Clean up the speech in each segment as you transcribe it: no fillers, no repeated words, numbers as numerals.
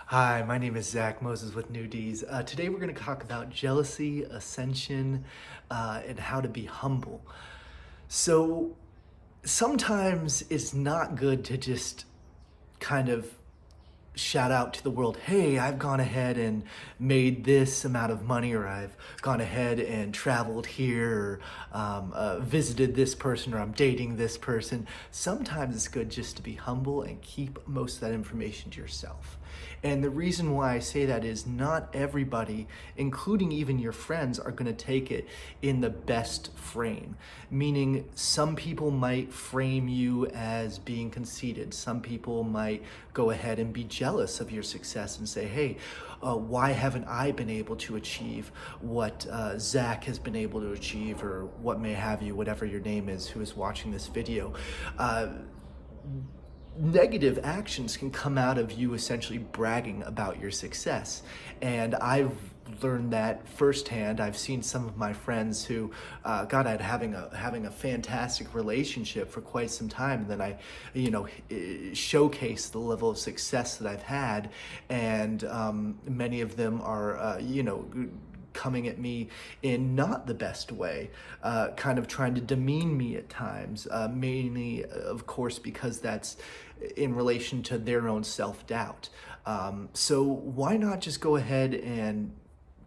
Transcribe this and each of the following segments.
Hi, my name is Zach Moses with New D's. Today we're going to talk about jealousy, ascension, and how to be humble. So sometimes it's not good to just kind of shout out to the world, hey, I've gone ahead and made this amount of money, or I've gone ahead and traveled here, or visited this person, or I'm dating this person. Sometimes it's good just to be humble and keep most of that information to yourself. And the reason why I say that is not everybody, including even your friends, are going to take it in the best frame. Meaning, some people might frame you as being conceited. Some people might go ahead and be jealous of your success and say, hey, why haven't I been able to achieve what Zach has been able to achieve, or what may have you, whatever your name is, who is watching this video. Negative actions can come out of you essentially bragging about your success. And I've learned that firsthand. I've seen some of my friends who got at having a fantastic relationship for quite some time, and then I showcase the level of success that I've had, and many of them are coming at me in not the best way, kind of trying to demean me at times, mainly, of course, because that's in relation to their own self-doubt. So why not just go ahead and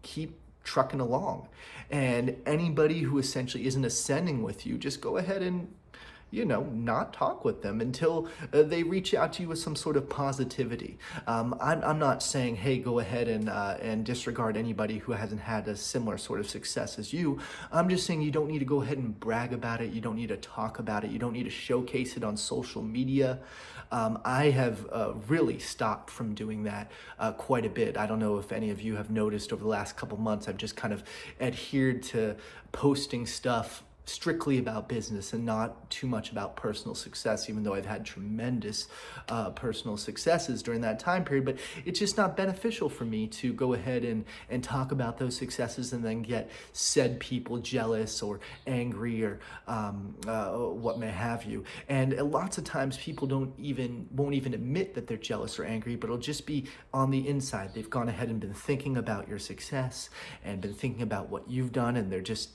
keep trucking along? And anybody who essentially isn't ascending with you, just go ahead and not talk with them until they reach out to you with some sort of positivity. I'm not saying, hey, go ahead and disregard anybody who hasn't had a similar sort of success as you. I'm just saying you don't need to go ahead and brag about it. You don't need to talk about it. You don't need to showcase it on social media. I have really stopped from doing that quite a bit. I don't know if any of you have noticed over the last couple months, I've just kind of adhered to posting stuff strictly about business and not too much about personal success, even though I've had tremendous personal successes during that time period. But it's just not beneficial for me to go ahead and talk about those successes and then get said people jealous or angry, or what may have you. And lots of times people won't even admit that they're jealous or angry, but it'll just be on the inside. They've gone ahead and been thinking about your success and been thinking about what you've done, and they're just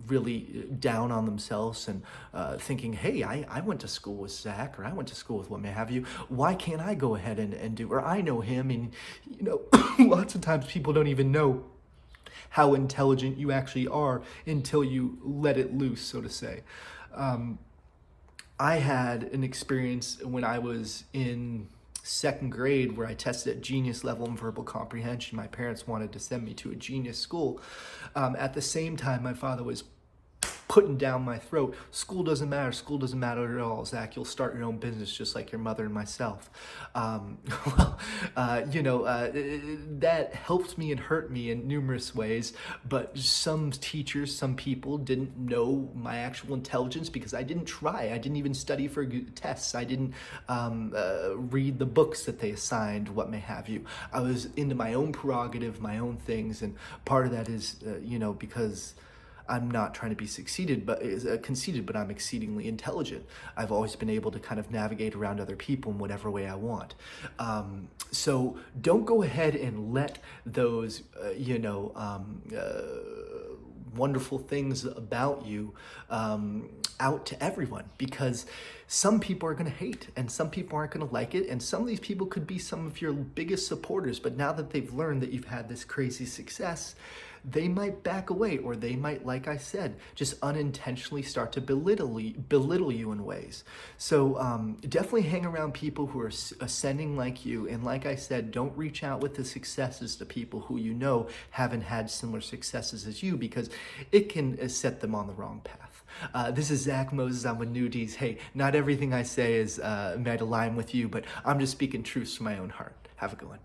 really down on themselves and thinking, hey, I went to school with Zach, or I went to school with what may have you. Why can't I go ahead and do, or I know him? And lots of times people don't even know how intelligent you actually are until you let it loose, so to say. I had an experience when I was in second grade where I tested at genius level in verbal comprehension. My parents wanted to send me to a genius school. At the same time, my father was putting down my throat. School doesn't matter. School doesn't matter at all, Zach. You'll start your own business just like your mother and myself. That helped me and hurt me in numerous ways. But some teachers, some people didn't know my actual intelligence because I didn't try. I didn't even study for tests. I didn't read the books that they assigned, what may have you. I was into my own prerogative, my own things. And part of that is, because I'm not trying to be conceited, but I'm exceedingly intelligent. I've always been able to kind of navigate around other people in whatever way I want. So don't go ahead and let those, wonderful things about you out to everyone, because some people are going to hate and some people aren't going to like it, and some of these people could be some of your biggest supporters, but now that they've learned that you've had this crazy success, they might back away, or they might, like I said, just unintentionally start to belittle you in ways. So definitely hang around people who are ascending like you. And like I said, don't reach out with the successes to people who haven't had similar successes as you, because it can set them on the wrong path. This is Zach Moses. I'm with New D's. Hey, not everything I say is might align with you, but I'm just speaking truths from my own heart. Have a good one.